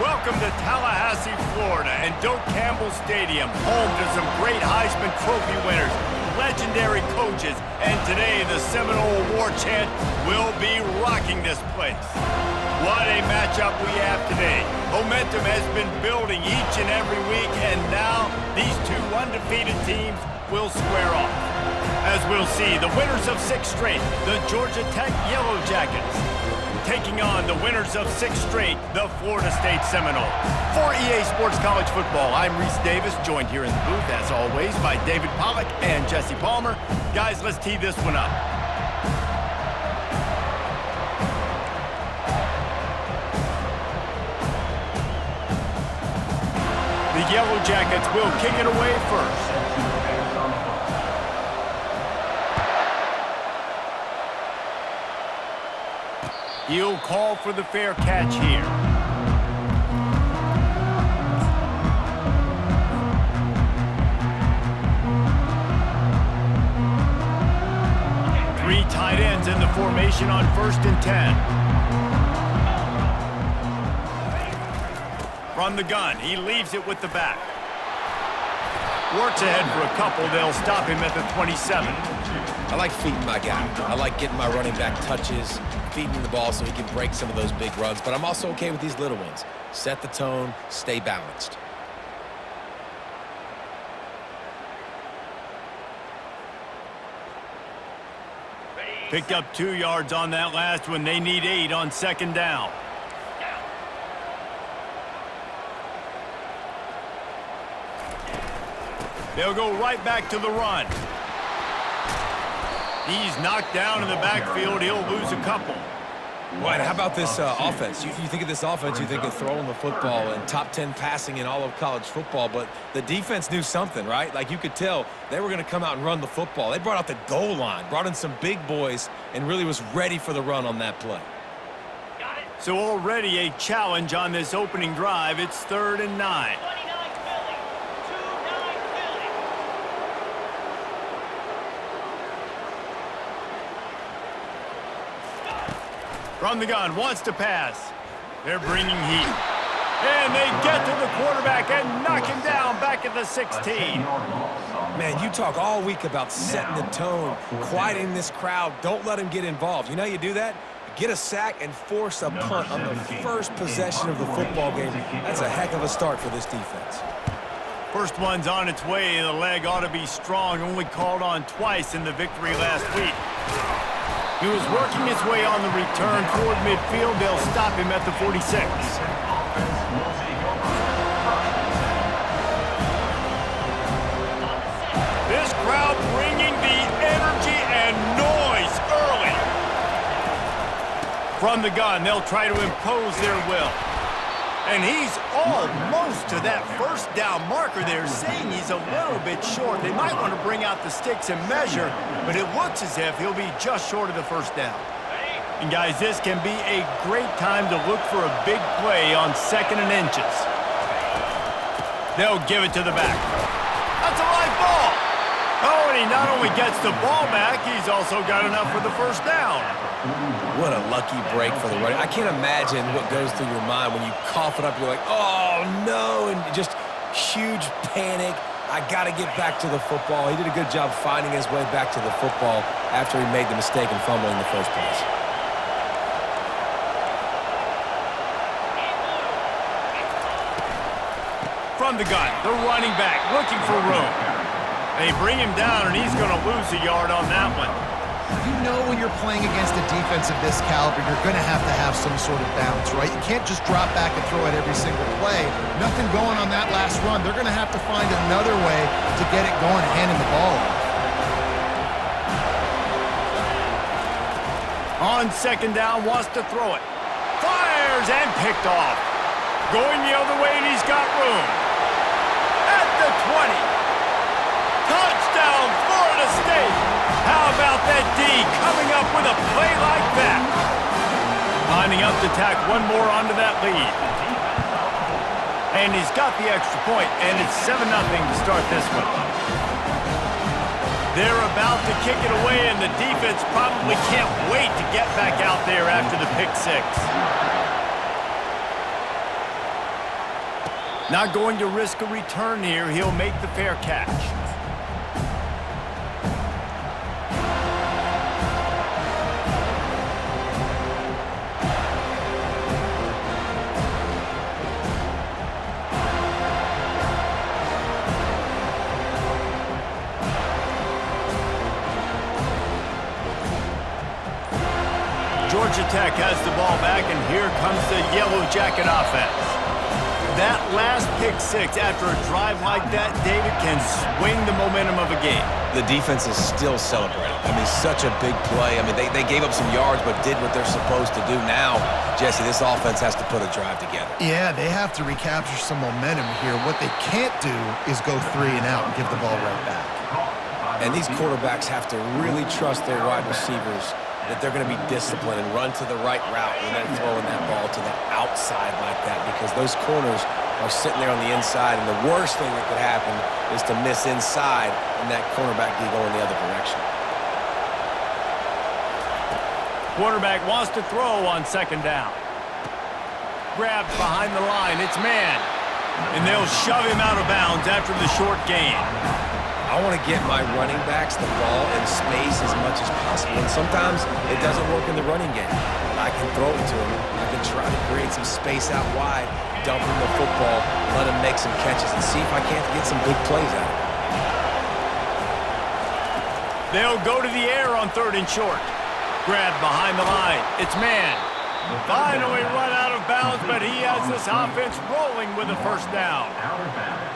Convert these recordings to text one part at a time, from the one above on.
Welcome to Tallahassee, Florida, and Doak Campbell Stadium, home to some great Heisman Trophy winners, legendary coaches, and today the Seminole Award chant will be rocking this place. What a matchup we have today. Momentum has been building each and every week, and now these two undefeated teams will square off. As we'll see, the winners of 6 straight, the Georgia Tech Yellow Jackets, taking on the winners of 6 straight, the Florida State Seminoles. For EA Sports College Football, I'm Reese Davis, joined here in the booth, as always, by David Pollack and Jesse Palmer. Guys, let's tee this one up. The Yellow Jackets will kick it away first. He'll call for the fair catch here. Three tight ends in the formation on 1st and 10. From the gun, he leaves it with the back. Works ahead for a couple. They'll stop him at the 27. I like feeding my guy. I like getting my running back touches, feeding the ball so he can break some of those big runs, but I'm also okay with these little ones. Set the tone, stay balanced. Picked up 2 yards on that last one. They need 8 on 2nd down. They'll go right back to the run. He's knocked down in the backfield. He'll lose a couple. Right, how about this offense? You think of this offense, you think of throwing the football and top 10 passing in all of college football, but the defense knew something, right? Like you could tell they were going to come out and run the football. They brought out the goal line, brought in some big boys, and really was ready for the run on that play. So already a challenge on this opening drive. It's 3rd and 9. From the gun, wants to pass. They're bringing heat. And they get to the quarterback and knock him down back at the 16. Man, you talk all week about setting the tone, quieting this crowd. Don't let him get involved. You know how you do that? Get a sack and force a punt on the first possession of the football game. That's a heck of a start for this defense. First one's on its way. The leg ought to be strong. Only called on twice in the victory last week. He was working his way on the return toward midfield. They'll stop him at the 46. This crowd bringing the energy and noise early. From the gun, they'll try to impose their will. And he's almost to that 1st down marker there, saying he's a little bit short. They might want to bring out the sticks and measure, but it looks as if he'll be just short of the 1st down. And guys, this can be a great time to look for a big play on 2nd and inches. They'll give it to the back. That's a live ball. Oh, and he not only gets the ball back, he's also got enough for the 1st down. What a lucky break for the running. I can't imagine what goes through your mind when you cough it up. You're like, oh, no, and just huge panic. I got to get back to the football. He did a good job finding his way back to the football after he made the mistake and fumble in the first place. From the gun, the running back looking for room. They bring him down, and he's going to lose a yard on that one. You know when you're playing against a defense of this caliber, you're going to have some sort of balance, right? You can't just drop back and throw it every single play. Nothing going on that last run. They're going to have to find another way to get it going, handing the ball off. On 2nd down, wants to throw it. Fires and picked off. Going the other way, and he's got room. At the 20. Touchdown, Florida State. How about that D coming up with a play like that? Lining up to tack one more onto that lead. And he's got the extra point, and it's 7-0 to start this one. They're about to kick it away, and the defense probably can't wait to get back out there after the pick six. Not going to risk a return here. He'll make the fair catch. Georgia Tech has the ball back, and here comes the Yellow Jacket offense. That last pick six after a drive like that, David, can swing the momentum of a game. The defense is still celebrating. I mean, such a big play. I mean, they gave up some yards but did what they're supposed to do. Now, Jesse, this offense has to put a drive together. Yeah, they have to recapture some momentum here. What they can't do is go 3 and out and give the ball right back. And these quarterbacks have to really trust their wide receivers that they're going to be disciplined and run to the right route when they're throwing that ball to the outside like that, because those corners are sitting there on the inside, and the worst thing that could happen is to miss inside and that cornerback be going the other direction. Quarterback wants to throw on second down. Grabbed behind the line. It's man. And they'll shove him out of bounds after the short gain. I want to get my running backs the ball in space as much as possible. And sometimes it doesn't work in the running game. But I can throw it to them. I can try to create some space out wide, dump him the football, let him make some catches, and see if I can't get some big plays out of it. They'll go to the air on 3rd and short. Grabbed behind the line. It's man. Finally run out of bounds, but he has this offense rolling with a first down.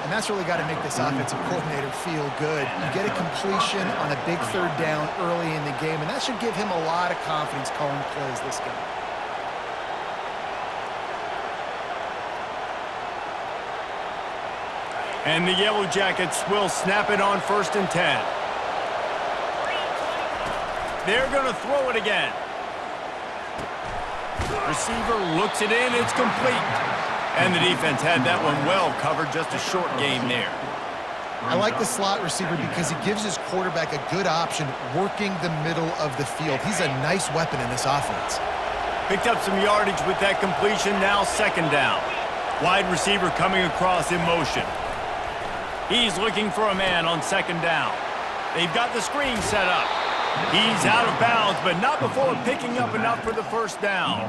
And that's really got to make this offensive coordinator feel good. You get a completion on a big 3rd down early in the game, and that should give him a lot of confidence calling plays this game. And the Yellow Jackets will snap it on 1st and 10. They're going to throw it again. Receiver looks it in. It's complete. And the defense had that one well covered. Just a short gain there. I like the slot receiver because he gives his quarterback a good option working the middle of the field. He's a nice weapon in this offense. Picked up some yardage with that completion. Now 2nd down. Wide receiver coming across in motion. He's looking for a man on 2nd down. They've got the screen set up. He's out of bounds, but not before picking up enough for the 1st down.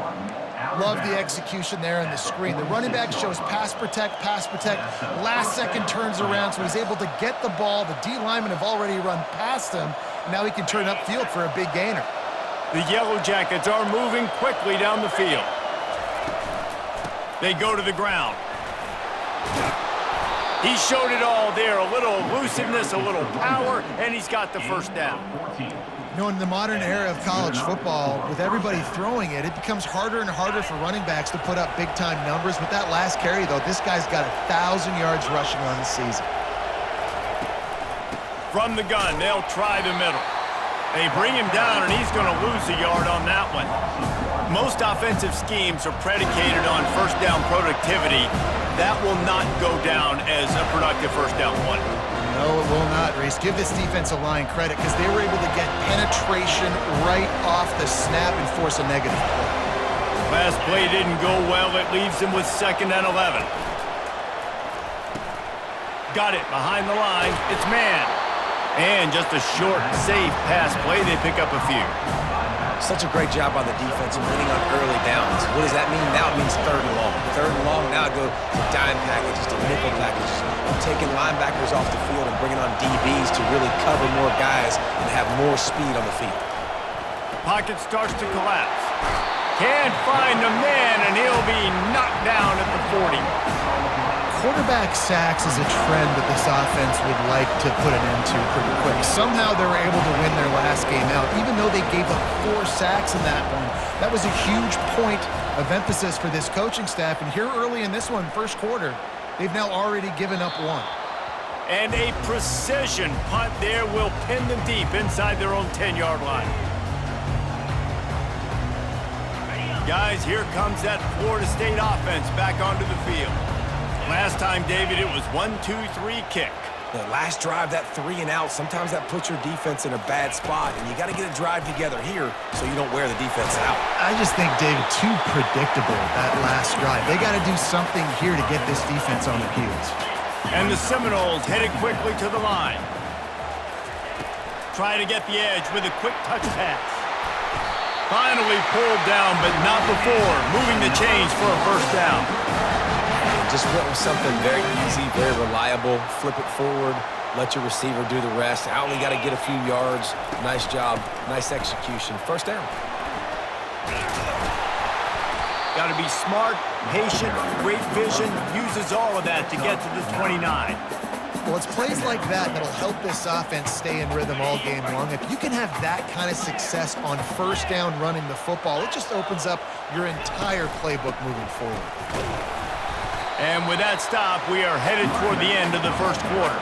Love the execution there on the screen. The running back shows pass protect. Last second turns around, so he's able to get the ball. The D linemen have already run past him, and now he can turn upfield for a big gainer. The Yellow Jackets are moving quickly down the field. They go to the ground. He showed it all there. A little elusiveness, a little power, and he's got the 1st down. You know, in the modern era of college football, with everybody throwing it, it becomes harder and harder for running backs to put up big-time numbers. With that last carry, though, this guy's got 1,000 yards rushing on the season. From the gun, they'll try the middle. They bring him down, and he's going to lose a yard on that one. Most offensive schemes are predicated on 1st down productivity. That will not go down as a productive 1st down one. No, it will not, Reese. Give this defensive line credit because they were able to get penetration right off the snap and force a negative play. Last play didn't go well. It leaves them with 2nd and 11. Got it behind the line. It's man. And just a short, safe pass play. They pick up a few. Such a great job by the defense in winning on early downs. What does that mean? Now it means 3rd and long. 3rd and long, now go to dime packages, to nickel packages, taking linebackers off the field and bringing on DBs to really cover more guys and have more speed on the field. Pocket starts to collapse. Can't find a man, and he'll be knocked down at the 40. Quarterback sacks is a trend that this offense would like to put an end to pretty quick. Somehow they were able to win their last game out, even though they gave up 4 sacks in that one. That was a huge point of emphasis for this coaching staff. And here early in this one, 1st quarter, they've now already given up 1. And a precision punt there will pin them deep inside their own 10-yard line. Guys, here comes that Florida State offense back onto the field. Last time, David, it was 1-2-3 kick. The last drive, that 3 and out, sometimes that puts your defense in a bad spot, and you got to get a drive together here so you don't wear the defense out. I just think, David, too predictable, that last drive. They got to do something here to get this defense on their heels. And the Seminoles headed quickly to the line. Try to get the edge with a quick touch pass. Finally pulled down, but not before moving the chains for a first down. Just went with something very easy, very reliable. Flip it forward, let your receiver do the rest. I only got to get a few yards. Nice job, nice execution. First down. Got to be smart, patient, great vision. Uses all of that to get to the 29. Well, it's plays like that that'll help this offense stay in rhythm all game long. If you can have that kind of success on first down running the football, it just opens up your entire playbook moving forward. And with that stop, we are headed toward the end of the first quarter.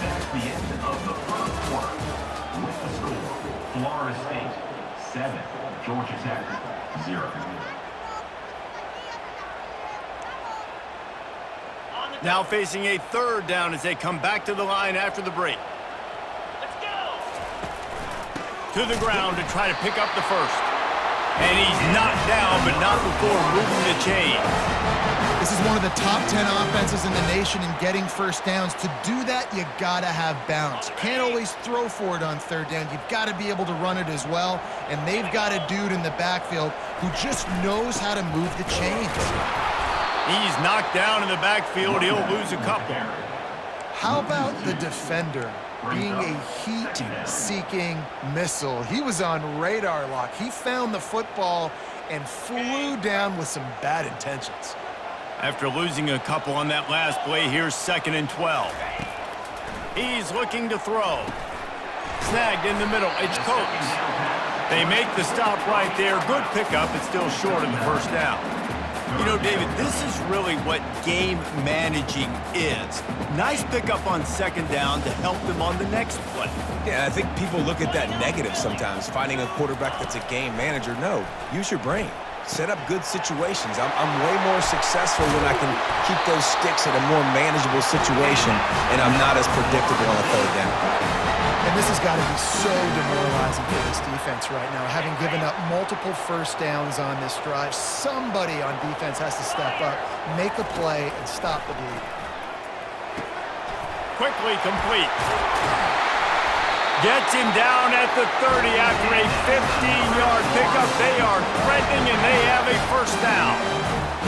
That's the end of the first quarter. With the score, Florida State 7, Georgia Tech 0. Now facing a third down as they come back to the line after the break. Let's go! To the ground to try to pick up the first. And he's knocked down, but not before moving the chain. This is one of the top 10 offenses in the nation in getting first downs. To do that, you gotta have balance. You can't always throw for it on third down. You've got to be able to run it as well. And they've got a dude in the backfield who just knows how to move the chains. He's knocked down in the backfield. He'll lose a couple. How about the defender being a heat-seeking missile? He was on radar lock. He found the football and flew down with some bad intentions. After losing a couple on that last play, here's 2nd and 12. He's looking to throw. Snagged in the middle. It's Coates. They make the stop right there. Good pickup. It's still short of the first down. You know, David, this is really what game managing is. Nice pickup on 2nd down to help them on the next play. Yeah, I think people look at that negative sometimes, finding a quarterback that's a game manager. No, use your brain. Set up good situations. I'm way more successful when I can keep those sticks in a more manageable situation, and I'm not as predictable on a third down. And this has got to be so demoralizing for this defense right now. Having given up multiple first downs on this drive, somebody on defense has to step up, make a play, and stop the bleeding. Quickly complete. Gets him down at the 30 after a 15-yard pickup. They are threatening, and they have a first down.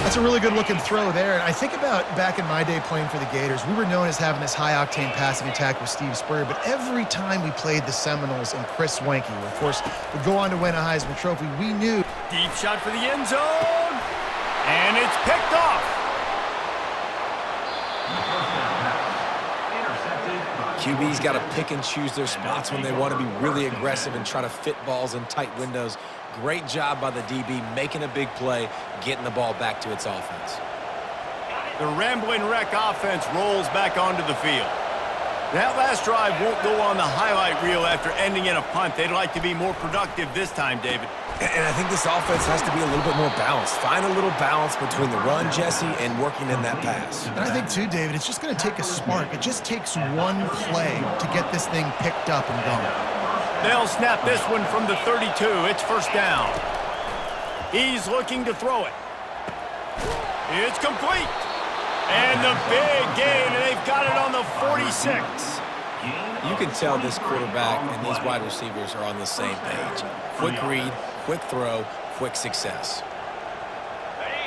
That's a really good-looking throw there. And I think about back in my day playing for the Gators, we were known as having this high-octane passing attack with Steve Spurrier, but every time we played the Seminoles and Chris Wenke, who, of course, would go on to win a Heisman Trophy, we knew. Deep shot for the end zone, and it's picked off. QB's got to pick and choose their spots when they want to be really aggressive and try to fit balls in tight windows. Great job by the DB making a big play, getting the ball back to its offense. The Rambling Wreck offense rolls back onto the field. That last drive won't go on the highlight reel after ending in a punt. They'd like to be more productive this time, David. And I think this offense has to be a little bit more balanced. Find a little balance between the run, Jesse, and working in that pass. And I think, too, David, it's just going to take a spark. It just takes one play to get this thing picked up and going. They'll snap this one from the 32. It's first down. He's looking to throw it. It's complete. And the big gain, and they've got it on the 46. You can tell this quarterback and these wide receivers are on the same page. Quick read, quick throw, quick success.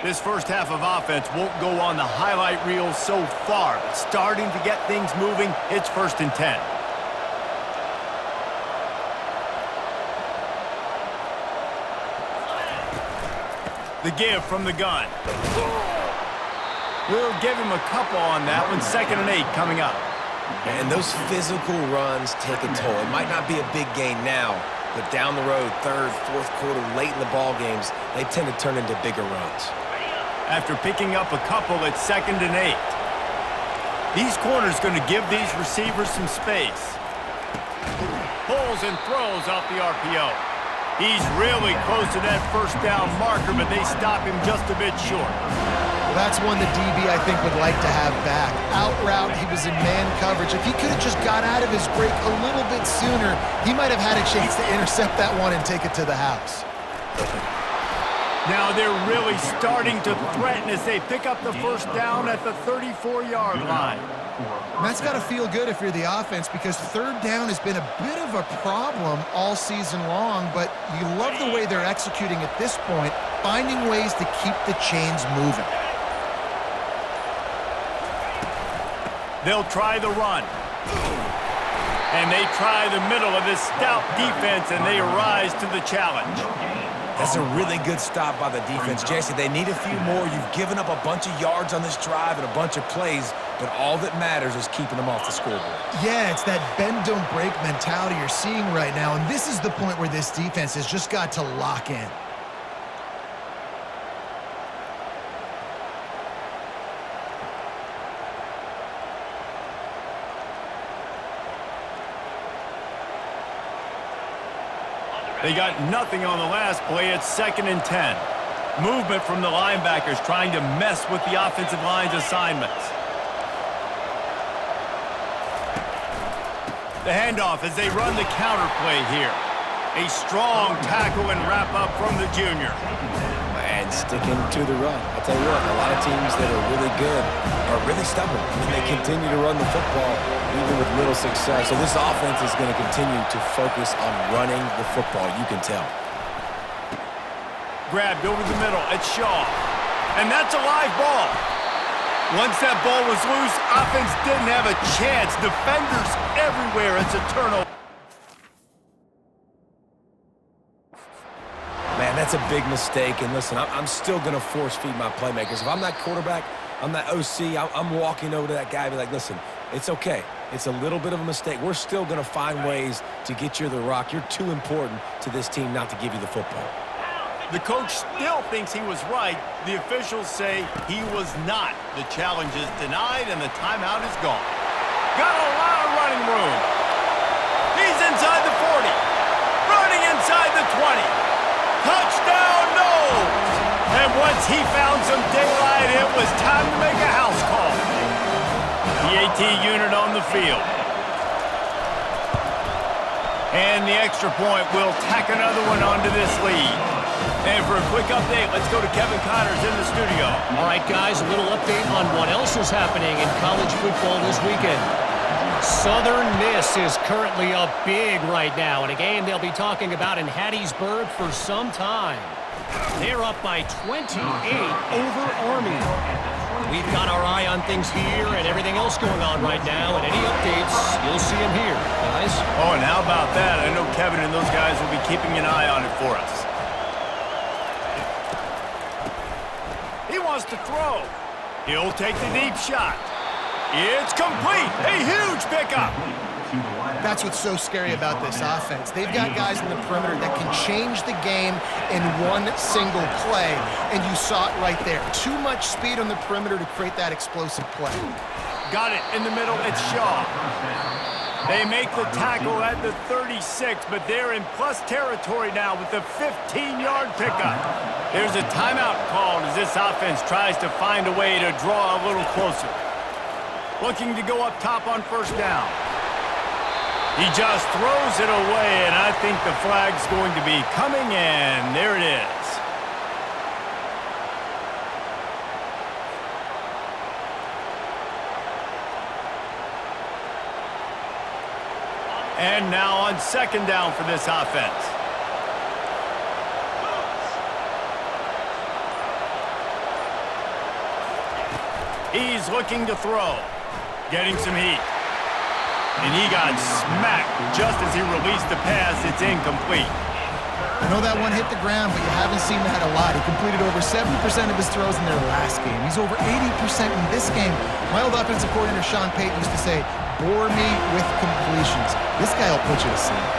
This first half of offense won't go on the highlight reel so far, but starting to get things moving, it's 1st and 10. The give from the gun. We'll give him a couple on that one. 2nd and 8 coming up. And those physical runs take a toll. It might not be a big gain now, but down the road, 3rd, 4th quarter, late in the ball games, they tend to turn into bigger runs. After picking up a couple, it's 2nd and 8. These corners going to give these receivers some space. Pulls and throws off the RPO. He's really close to that first down marker, but they stop him just a bit short. Well, that's one the DB, I think, would like to have back. Out route, he was in man coverage. If he could have just got out of his break a little bit sooner, he might have had a chance to intercept that one and take it to the house. Now they're really starting to threaten as they pick up the first down at the 34-yard line. And that's got to feel good if you're the offense, because third down has been a bit of a problem all season long, but you love the way they're executing at this point, finding ways to keep the chains moving. They'll try the run. And they try the middle of this stout defense, and they rise to the challenge. That's a really good stop by the defense, Jesse. They need a few more. You've given up a bunch of yards on this drive and a bunch of plays, but all that matters is keeping them off the scoreboard. Yeah, it's that bend, don't break mentality you're seeing right now, and this is the point where this defense has just got to lock in. They got nothing on the last play. It's 2nd and 10. Movement from the linebackers trying to mess with the offensive line's assignments. The handoff as they run the counter play here. A strong tackle and wrap up from the junior. And sticking to the run. I'll tell you what, a lot of teams that are really good are really stubborn, and they continue to run the football even with little success. So this offense is going to continue to focus on running the football, you can tell. Grabbed over the middle at Shaw. And that's a live ball. Once that ball was loose, offense didn't have a chance. Defenders everywhere. It's a turnover. Man, that's a big mistake. And listen, I'm still going to force feed my playmakers. If I'm that quarterback, I'm that OC, I'm walking over to that guy and be like, listen, it's okay. It's a little bit of a mistake. We're still going to find ways to get you the rock. You're too important to this team not to give you the football. The coach still thinks he was right. The officials say he was not. The challenge is denied and the timeout is gone. Got a lot of running room. He's inside the 40. Running inside the 20. Touchdown, no! And once he found some daylight, it was time to make a house call. The AT unit on the field. And the extra point will tack another one onto this lead. And for a quick update, let's go to Kevin Connors in the studio. All right, guys, a little update on what else is happening in college football this weekend. Southern Miss is currently up big right now in a game they'll be talking about in Hattiesburg for some time. They're up by 28 over Army. We've got our eye on things here and everything else going on right now, and any updates, you'll see them here, guys. Oh, and how about that? I know Kevin and those guys will be keeping an eye on it for us. He wants to throw. He'll take the deep shot. It's complete. A huge pickup. That's what's so scary about this offense. They've got guys in the perimeter that can change the game in one single play, and you saw it right there. Too much speed on the perimeter to create that explosive play. Got it in the middle. It's Shaw. They make the tackle at the 36, but they're in plus territory now with the 15-yard pickup. There's a timeout called as this offense tries to find a way to draw a little closer. Looking to go up top on first down. He just throws it away, and I think the flag's going to be coming in. There it is. And now on second down for this offense. He's looking to throw. Getting some heat. And he got smacked just as he released the pass. It's incomplete. I know that one hit the ground, but you haven't seen that a lot. He completed over 70% of his throws in their last game. He's over 80% in this game. My old offensive coordinator, Sean Payton, used to say, bore me with completions. This guy will put you to sleep.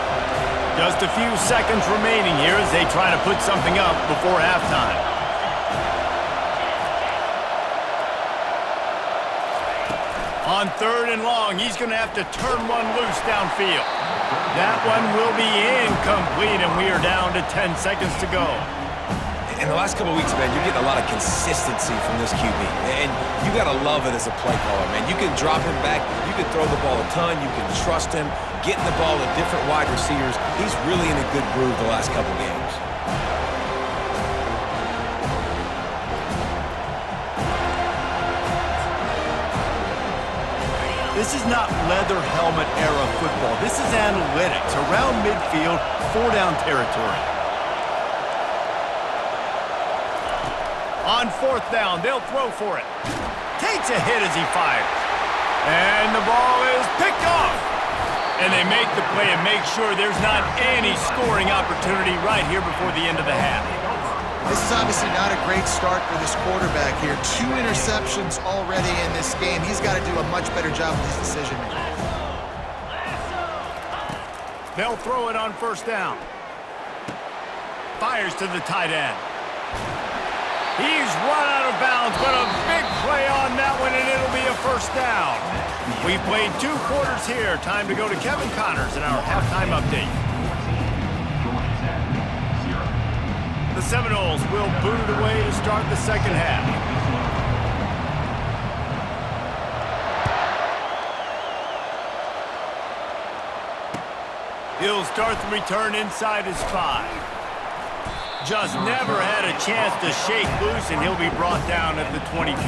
Just a few seconds remaining here as they try to put something up before halftime. On third and long, he's going to have to turn one loose downfield. That one will be incomplete, and we are down to 10 seconds to go. In the last couple of weeks, man, you're getting a lot of consistency from this QB. And you got to love it as a play caller, man. You can drop him back. You can throw the ball a ton. You can trust him. Getting the ball to different wide receivers. He's really in a good groove the last couple games. This is not leather helmet era football. This is analytics around midfield, 4-down territory. On 4th down, they'll throw for it. Takes a hit as he fires. And the ball is picked off. And they make the play and make sure there's not any scoring opportunity right here before the end of the half. This is obviously not a great start for this quarterback here. 2 interceptions already in this game. He's got to do a much better job with his decision-making. They'll throw it on 1st down. Fires to the tight end. He's run out of bounds, but a big play on that one, and it'll be a 1st down. We've played 2 quarters here. Time to go to Kevin Connors in our halftime update. The Seminoles will boot it away to start the second half. He'll start the return inside his 5. Just never had a chance to shake loose, and he'll be brought down at the 24.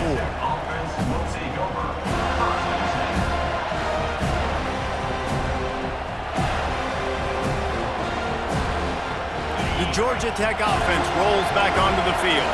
The Georgia Tech offense rolls back onto the field.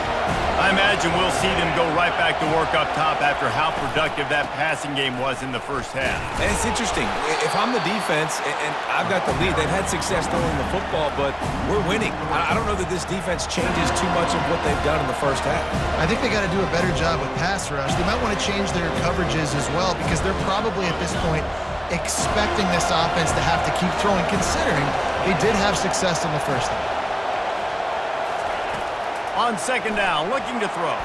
I imagine we'll see them go right back to work up top after how productive that passing game was in the first half. And it's interesting. If I'm the defense and I've got the lead, they've had success throwing the football, but we're winning. I don't know that this defense changes too much of what they've done in the first half. I think they got to do a better job with pass rush. They might want to change their coverages as well because they're probably at this point expecting this offense to have to keep throwing, considering they did have success in the first half. On 2nd down, looking to throw.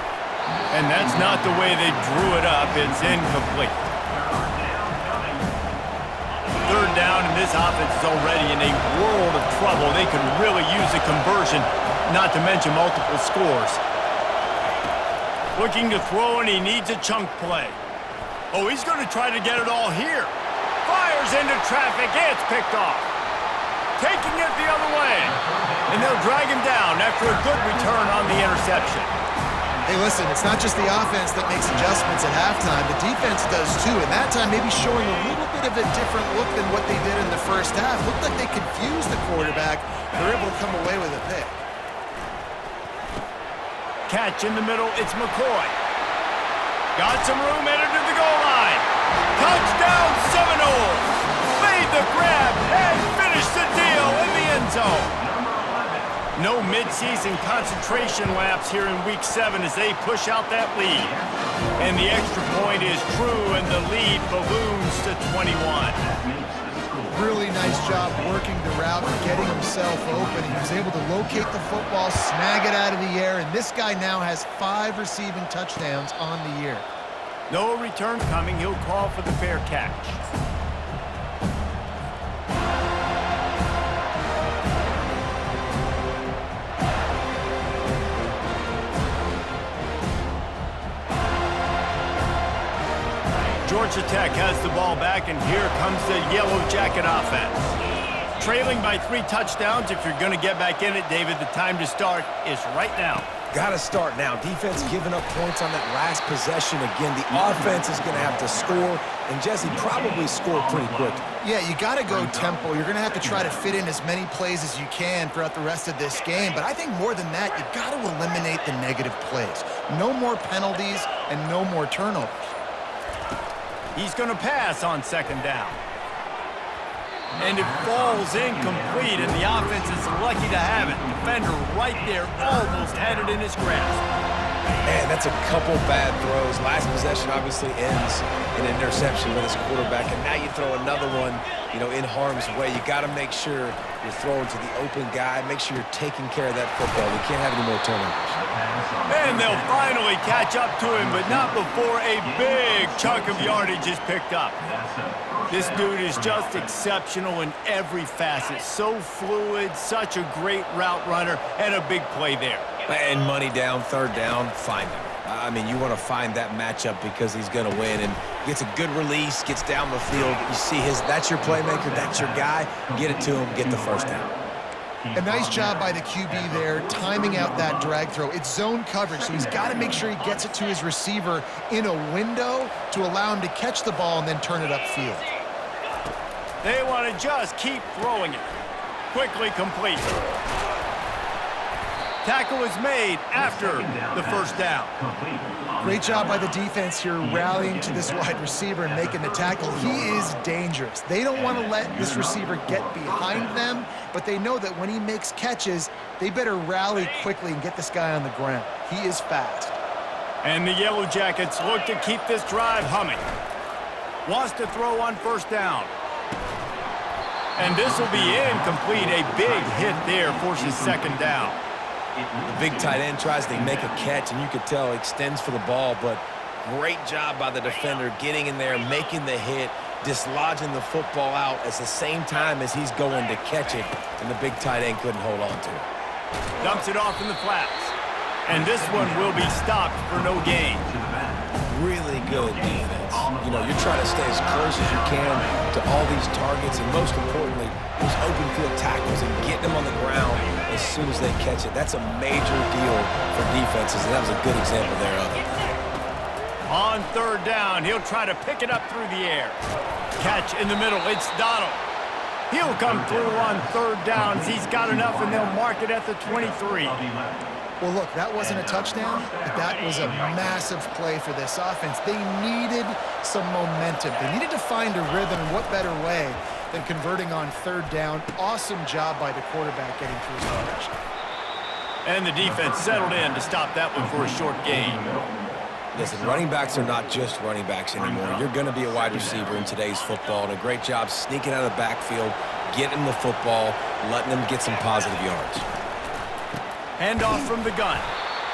And that's not the way they drew it up. It's incomplete. 3rd down, and this offense is already in a world of trouble. They could really use a conversion, not to mention multiple scores. Looking to throw, and he needs a chunk play. Oh, he's going to try to get it all here. Fires into traffic. It's picked off. Taking it the other way. And they'll drag him down after a good return on the interception. Hey, listen, it's not just the offense that makes adjustments at halftime. The defense does too, and that time maybe showing a little bit of a different look than what they did in the first half. Looked like they confused the quarterback. They're able to come away with a pick. Catch in the middle, it's McCoy. Got some room, headed to the goal line. Touchdown Seminoles! Made the grab and finished the deal in the end zone. No midseason concentration laps here in Week 7 as they push out that lead. And the extra point is true, and the lead balloons to 21. Really nice job working the route and getting himself open. He was able to locate the football, snag it out of the air, and this guy now has 5 receiving touchdowns on the year. No return coming. He'll call for the fair catch. Georgia Tech has the ball back, and here comes the Yellow Jacket offense. Trailing by 3 touchdowns. If you're going to get back in it, David, the time to start is right now. Got to start now. Defense giving up points on that last possession. Again, the offense is going to have to score, and Jesse probably scored pretty quick. Yeah, you got to go tempo. You're going to have to try to fit in as many plays as you can throughout the rest of this game. But I think more than that, you've got to eliminate the negative plays. No more penalties and no more turnovers. He's going to pass on 2nd down. And it falls incomplete, and the offense is lucky to have it. Defender right there almost had it in his grasp. Man, that's a couple bad throws. Last possession obviously ends in an interception with his quarterback, and now you throw another one, in harm's way. You got to make sure you're throwing to the open guy. Make sure you're taking care of that football. We can't have any more turnovers. And they'll finally catch up to him, but not before a big chunk of yardage is picked up. This dude is just exceptional in every facet. So fluid, such a great route runner, and a big play there. And money down, third down, find him. I mean, you want to find that matchup because he's going to win, and gets a good release, gets down the field. You see that's your playmaker, that's your guy. Get it to him, get the first down. A nice job by the QB there, timing out that drag throw. It's zone coverage, so he's got to make sure he gets it to his receiver in a window to allow him to catch the ball and then turn it upfield. They want to just keep throwing it. Quickly complete. Tackle is made after the first down. Great job by the defense here rallying to this wide receiver and making the tackle. He is dangerous. They don't want to let this receiver get behind them, but they know that when he makes catches, they better rally quickly and get this guy on the ground. He is fast. And the Yellow Jackets look to keep this drive humming. Wants to throw on first down. And this will be incomplete. A big hit there forces second down. The big tight end tries to make a catch, and you could tell extends for the ball, but great job by the defender getting in there, making the hit, dislodging the football out at the same time as he's going to catch it, and the big tight end couldn't hold on to it. Dumps it off in the flats. And this one will be stopped for no gain. Really good defense. You're trying to stay as close as you can to all these targets, and most importantly, those open field tackles and getting them on the ground as soon as they catch it. That's a major deal for defenses, and that was a good example there of it. On third down, he'll try to pick it up through the air. Catch in the middle, it's Donald. He'll come through on third downs. He's got enough, and they'll mark it at the 23. Well, look, that wasn't a touchdown, but that was a massive play for this offense. They needed some momentum. They needed to find a rhythm, and what better way than converting on third down. Awesome job by the quarterback getting through his progression. And the defense settled in to stop that one for a short gain. Listen, running backs are not just running backs anymore. You're going to be a wide receiver in today's football, and a great job sneaking out of the backfield, getting the football, letting them get some positive yards. Handoff from the gun.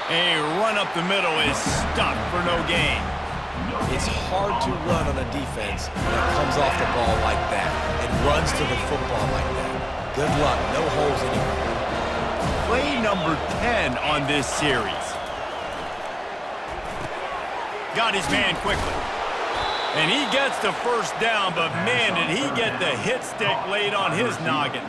A run up the middle is stopped for no gain. It's hard to run on a defense that comes off the ball like that and runs to the football like that. Good luck. No holes anywhere. Play number 10 on this series. Got his man quickly. And he gets the first down, but man, did he get the hit stick laid on his noggin.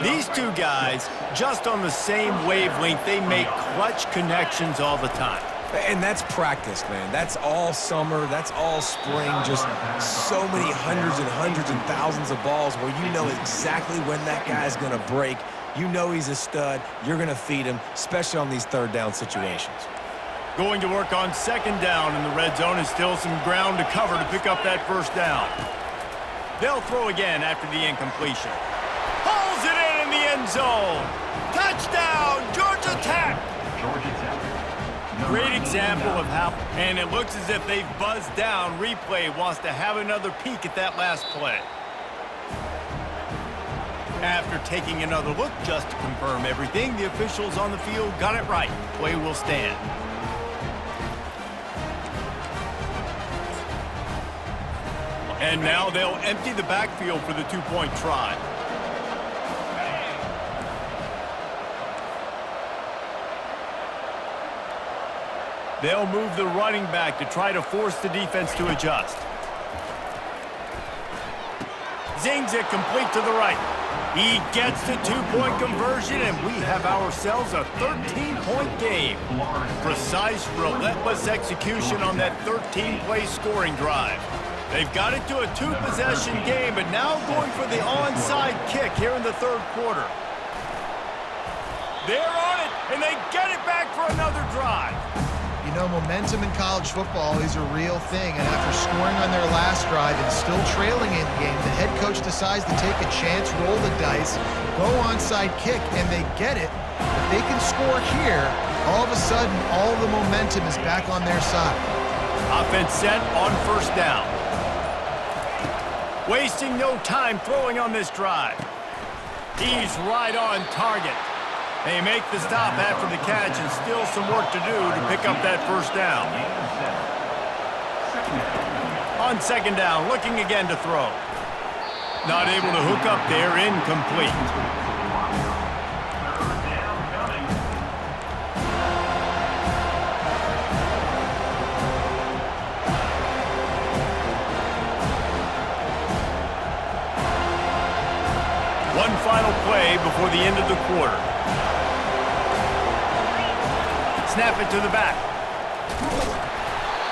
These two guys, just on the same wavelength, they make clutch connections all the time. And that's practice, man. That's all summer. That's all spring. Just so many hundreds and thousands of balls where you know exactly when that guy's going to break. You know he's a stud. You're going to feed him, especially on these third down situations. Going to work on second down in the red zone, and still some ground to cover to pick up that first down. They'll throw again after the incompletion. Pulls it in the end zone. Touchdown, Georgia Tech. Great example of how, and it looks as if they've buzzed down. Replay wants to have another peek at that last play. After taking another look just to confirm everything, the officials on the field got it right. Play will stand. And now they'll empty the backfield for the two-point try. They'll move the running back to try to force the defense to adjust. Zings it complete to the right. He gets the two-point conversion, and we have ourselves a 13-point game. Precise, relentless execution on that 13-play scoring drive. They've got it to a two-possession game, but now going for the onside kick here in the third quarter. They're on it, and they get it back for another drive. You know, momentum in college football is a real thing, and after scoring on their last drive and still trailing in the game, the head coach decides to take a chance, roll the dice, go onside kick, and they get it. If they can score here, All of a sudden, all the momentum is back on their side. Offense set on first down. Wasting no time throwing on this drive. He's right on target. They make the stop after the catch and still some work to do to pick up that first down. On second down, looking again to throw. Not able to hook up there, incomplete. One final play before the end of the quarter. Snap it to the back.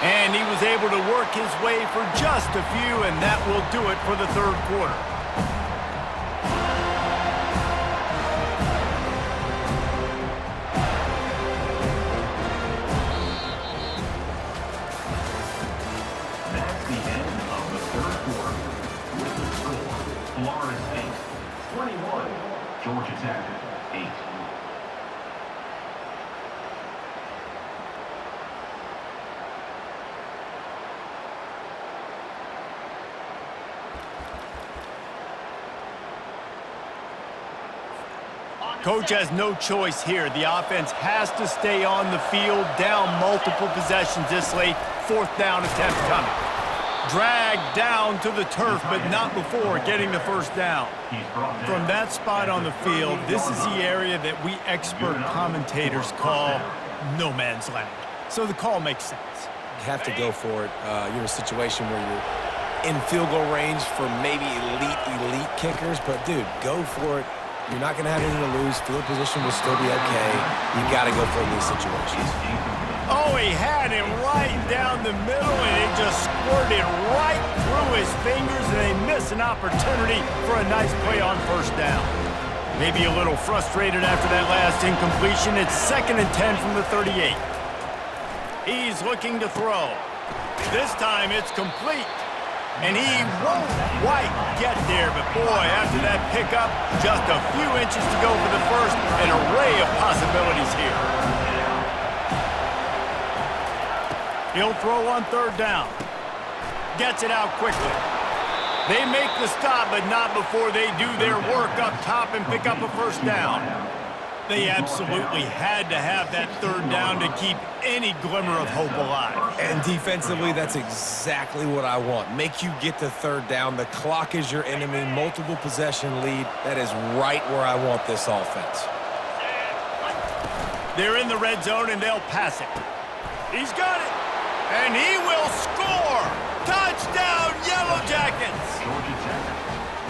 And he was able to work his way for just a few, and that will do it for the third quarter. That's the end of the third quarter. With the score, Florida State 21, Georgia Tech 8. Coach has no choice here. The offense has to stay on the field, down multiple possessions this late. Fourth down attempt coming. Dragged down to the turf, but not before getting the first down. From that spot on the field, this is the area that we expert commentators call no man's land. So the call makes sense. You have to go for it. You're in a situation where you're in field goal range for maybe elite kickers, but dude, go for it. You're not going to have anything to lose. Field position will still be okay. You got to go for it in these situations. Oh, he had him right down the middle, and it just squirted right through his fingers, and they miss an opportunity for a nice play on first down. Maybe a little frustrated after that last incompletion. It's 2nd and 10 from the 38. He's looking to throw. This time it's complete. And he won't quite get there, but boy, after that pickup, just a few inches to go for the first, an array of possibilities here. He'll throw on third down. Gets it out quickly. They make the stop, but not before they do their work up top and pick up a first down. They absolutely had to have that third down to keep any glimmer of hope alive. And defensively, that's exactly what I want. Make you get to third down. The clock is your enemy. Multiple possession lead. That is right where I want this offense. They're in the red zone, and they'll pass it. He's got it. And he will score. Touchdown, Yellow Jackets.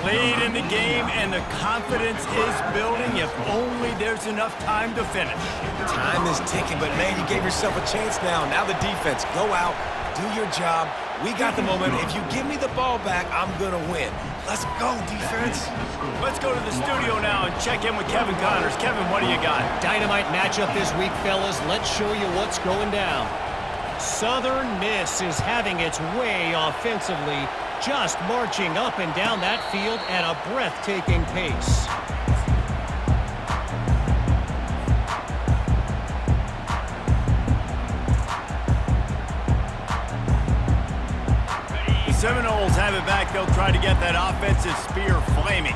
Lead in the game, and the confidence is building if only there's enough time to finish. Time is ticking, but man, you gave yourself a chance now. Now the defense, go out, do your job. We got the momentum. If you give me the ball back, I'm going to win. Let's go, defense. Let's go to the studio now and check in with Kevin Connors. Kevin, what do you got? Dynamite matchup this week, fellas. Let's show you what's going down. Southern Miss is having its way offensively, just marching up and down that field at a breathtaking pace. The Seminoles have it back. They'll try to get that offensive spear flaming.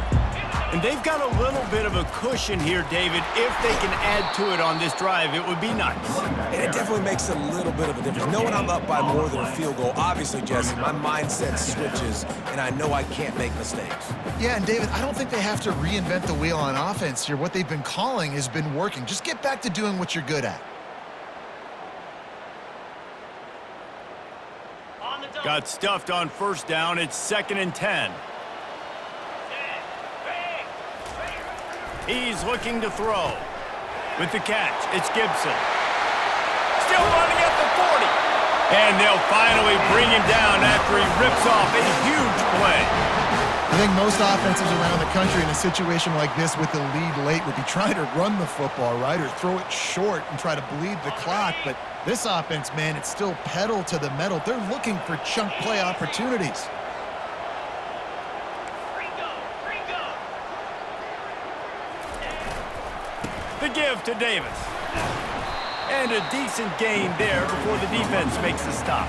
And they've got a little bit of a cushion here, David. If they can add to it on this drive, it would be nice. And it definitely makes a little bit of a difference. Knowing I'm up by more than a field goal, obviously, Jesse, my mindset switches, and I know I can't make mistakes. Yeah, and David, I don't think they have to reinvent the wheel on offense here. What they've been calling has been working. Just get back to doing what you're good at. Got stuffed on first down. It's 2nd and 10. He's looking to throw. With the catch, it's Gibson. Still running at the 40. And they'll finally bring him down after he rips off a huge play. I think most offenses around the country in a situation like this with the lead late would be trying to run the football, right, or throw it short and try to bleed the clock. But this offense, man, it's still pedal to the metal. They're looking for chunk play opportunities. The give to Davis. And a decent gain there before the defense makes the stop.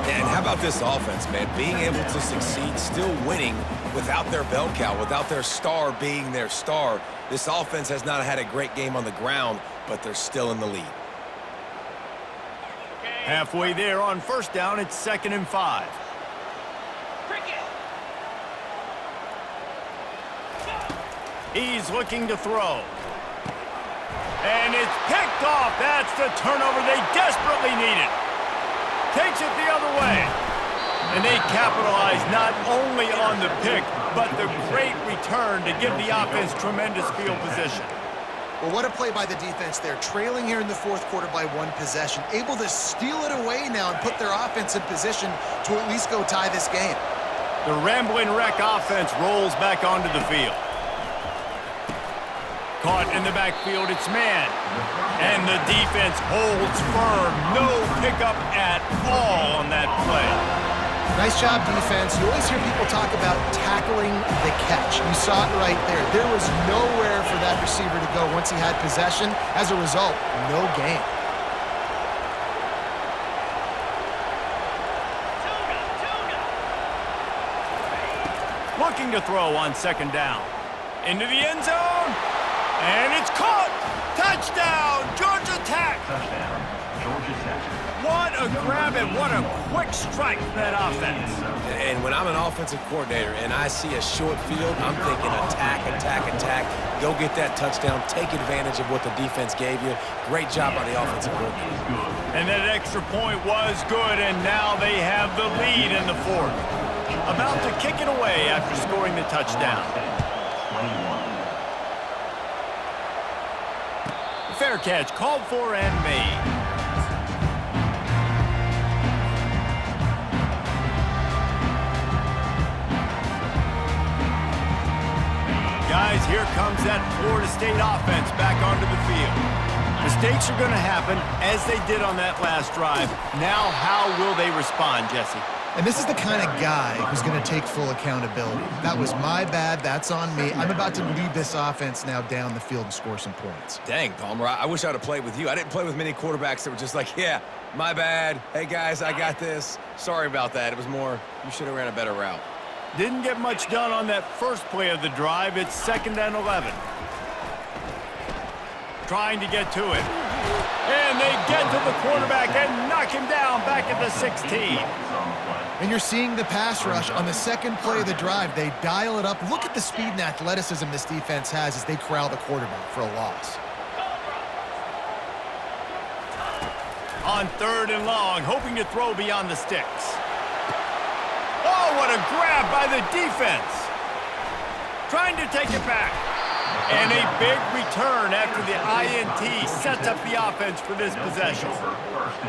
And how about this offense, man? Being able to succeed, still winning without their bell cow, without their star being their star. This offense has not had a great game on the ground, but they're still in the lead. Halfway there on first down, it's 2nd and 5. He's looking to throw. And it's picked off. That's the turnover they desperately needed. Takes it the other way. And they capitalize not only on the pick, but the great return to give the offense tremendous field position. Well, what a play by the defense there. Trailing here in the fourth quarter by 1 possession. Able to steal it away now and put their offense in position to at least go tie this game. The Ramblin' Wreck offense rolls back onto the field. Caught in the backfield, it's man. And the defense holds firm. No pickup at all on that play. Nice job, defense. You always hear people talk about tackling the catch. You saw it right there. There was nowhere for that receiver to go once he had possession. As a result, no gain. Looking to throw on 2nd down. Into the end zone. And it's caught! Touchdown! Georgia Tech! Touchdown, Georgia Tech. What a grab and what a quick strike from that offense. And when I'm an offensive coordinator and I see a short field, I'm thinking attack, attack, attack. Go get that touchdown. Take advantage of what the defense gave you. Great job by the offensive coordinator. And that extra point was good, and now they have the lead in the 4th. About to kick it away after scoring the touchdown. 21. Fair catch called for and made. Guys, here comes that Florida State offense back onto the field. Mistakes are going to happen, as they did on that last drive. Now, how will they respond, Jesse? And this is the kind of guy who's going to take full accountability. That was my bad. That's on me. I'm about to lead this offense now down the field and score some points. Dang, Palmer, I wish I would have played with you. I didn't play with many quarterbacks that were just like, yeah, my bad. Hey, guys, I got this. Sorry about that. It was more, you should have ran a better route. Didn't get much done on that first play of the drive. It's 2nd and 11. Trying to get to it. And they get to the quarterback and knock him down back at the 16. And you're seeing the pass rush on the second play of the drive. They dial it up. Look at the speed and athleticism this defense has as they corral the quarterback for a loss. On 3rd and long, hoping to throw beyond the sticks. Oh, what a grab by the defense. Trying to take it back. And a big return after the INT sets up the offense for this possession.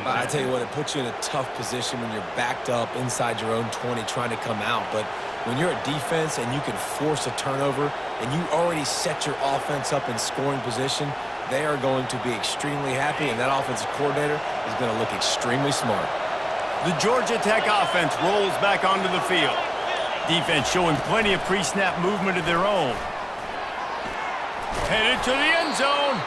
I tell you what, it puts you in a tough position when you're backed up inside your own 20 trying to come out. But when you're a defense and you can force a turnover and you already set your offense up in scoring position, they are going to be extremely happy, and that offensive coordinator is going to look extremely smart. The Georgia Tech offense rolls back onto the field. Defense showing plenty of pre-snap movement of their own. Headed to the end zone.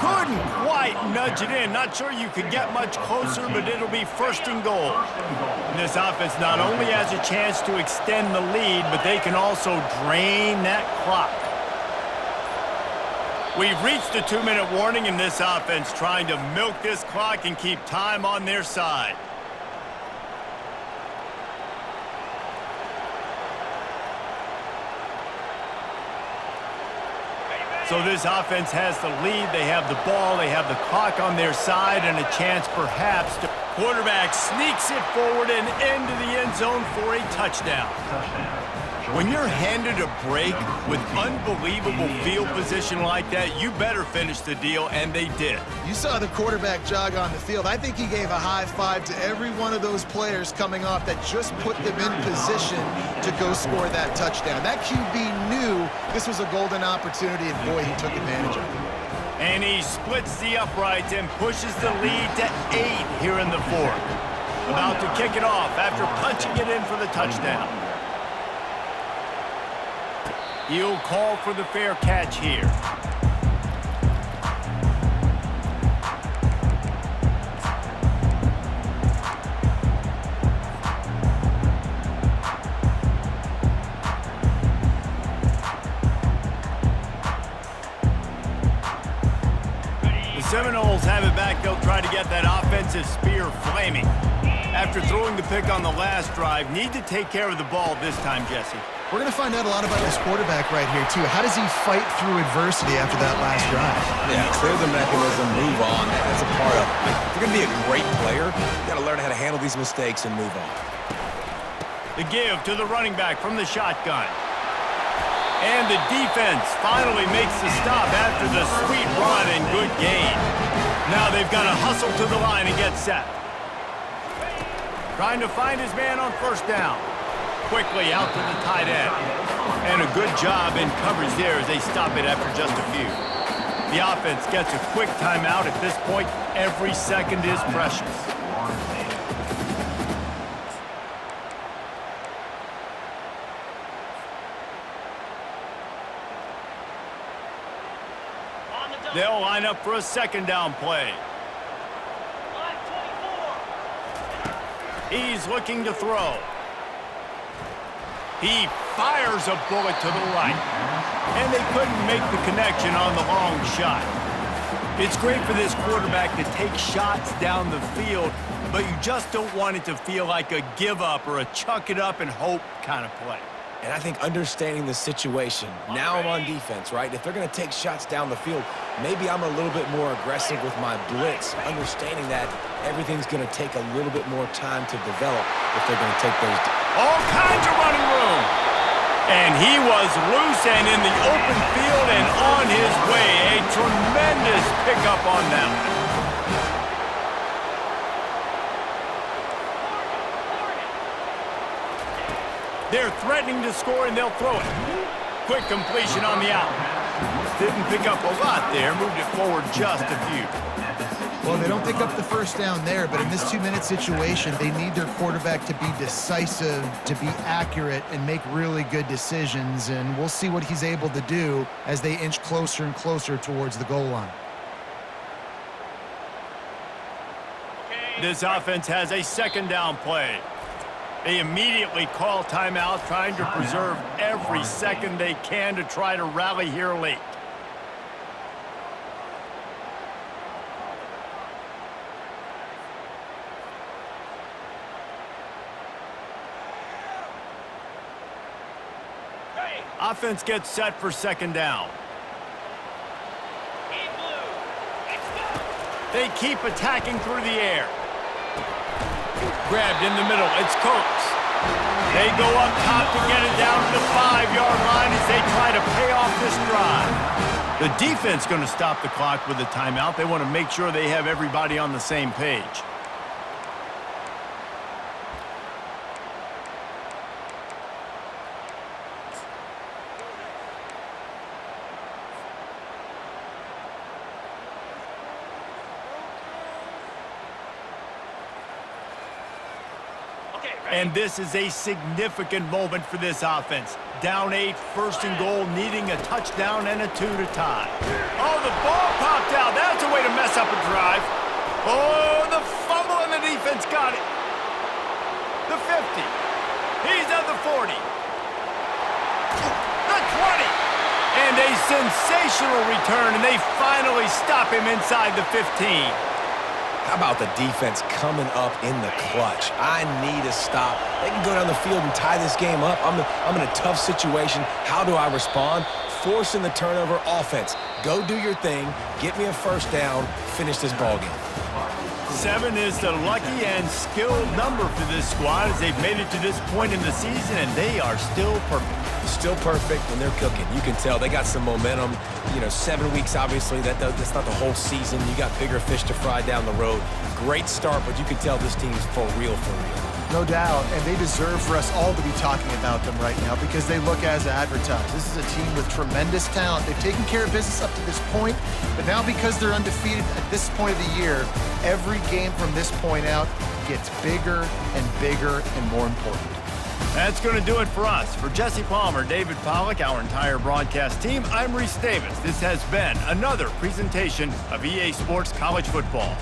Couldn't quite nudge it in. Not sure you could get much closer, but it'll be 1st and goal. And this offense not only has a chance to extend the lead, but they can also drain that clock. We've reached the 2-minute warning in this offense, trying to milk this clock and keep time on their side. So this offense has the lead. They have the ball. They have the clock on their side and a chance perhaps to... Quarterback sneaks it forward and into the end zone for a touchdown. When you're handed a break with unbelievable field position like that, you better finish the deal, and they did. You saw the quarterback jog on the field. I think he gave a high five to every one of those players coming off that just put them in position to go score that touchdown. That QB knew this was a golden opportunity, and boy, he took advantage of it. And he splits the uprights and pushes the lead to 8 here in the 4th. About to kick it off after punching it in for the touchdown. He'll call for the fair catch here. Seminoles have it back. They'll try to get that offensive spear flaming. After throwing the pick on the last drive, need to take care of the ball this time, Jesse. We're going to find out a lot about this quarterback right here, too. How does he fight through adversity after that last drive? Yeah, clear the mechanism, move on. That's a part of it. If you're going to be a great player, you got to learn how to handle these mistakes and move on. The give to the running back from the shotgun. And the defense finally makes the stop after the sweet run and good gain. Now they've got to hustle to the line and get set. Trying to find his man on first down. Quickly out to the tight end. And a good job in coverage there as they stop it after just a few. The offense gets a quick timeout. At this point, every second is precious. They'll line up for a second down play. He's looking to throw. He fires a bullet to the right. And they couldn't make the connection on the long shot. It's great for this quarterback to take shots down the field, but you just don't want it to feel like a give up or a chuck it up and hope kind of play. And I think understanding the situation, now I'm on defense, right? If they're going to take shots down the field, maybe I'm a little bit more aggressive with my blitz, understanding that everything's going to take a little bit more time to develop if they're going to take those. All kinds of running room. And he was loose and in the open field and on his way. A tremendous pickup on that one. They're threatening to score, and they'll throw it. Quick completion on the out. Didn't pick up a lot there. Moved it forward just a few. Well, they don't pick up the first down there, but in this 2-minute situation, they need their quarterback to be decisive, to be accurate, and make really good decisions. And we'll see what he's able to do as they inch closer and closer towards the goal line. This offense has a second down play. They immediately call timeout, trying to preserve every second they can to try to rally here late. Offense gets set for second down. They keep attacking through the air. Grabbed in the middle. It's Coates. They go up top to get it down to the 5-yard line as they try to pay off this drive. The defense going to stop the clock with a timeout. They want to make sure they have everybody on the same page. And this is a significant moment for this offense. Down 8, first and goal, needing a touchdown and a 2 to tie. Oh, the ball popped out. That's a way to mess up a drive. Oh, the fumble and the defense got it. The 50. He's at the 40. The 20. And a sensational return, and they finally stop him inside the 15. How about the defense coming up in the clutch? I need a stop. They can go down the field and tie this game up. I'm in a tough situation. How do I respond? Forcing the turnover. Offense. Go do your thing. Get me a first down. Finish this ball game. 7 is the lucky and skilled number for this squad as they've made it to this point in the season, and they are still perfect. Still perfect, and they're cooking. You can tell they got some momentum. You know, 7 weeks, obviously, that's not the whole season. You got bigger fish to fry down the road. Great start, but you can tell this team's for real, for real. No doubt, and they deserve for us all to be talking about them right now because they look as advertised. This is a team with tremendous talent. They've taken care of business up to this point, but now because they're undefeated at this point of the year, every game from this point out gets bigger and more important. That's going to do it for us. For Jesse Palmer, David Pollack, our entire broadcast team, I'm Reese Davis. This has been another presentation of EA Sports College Football.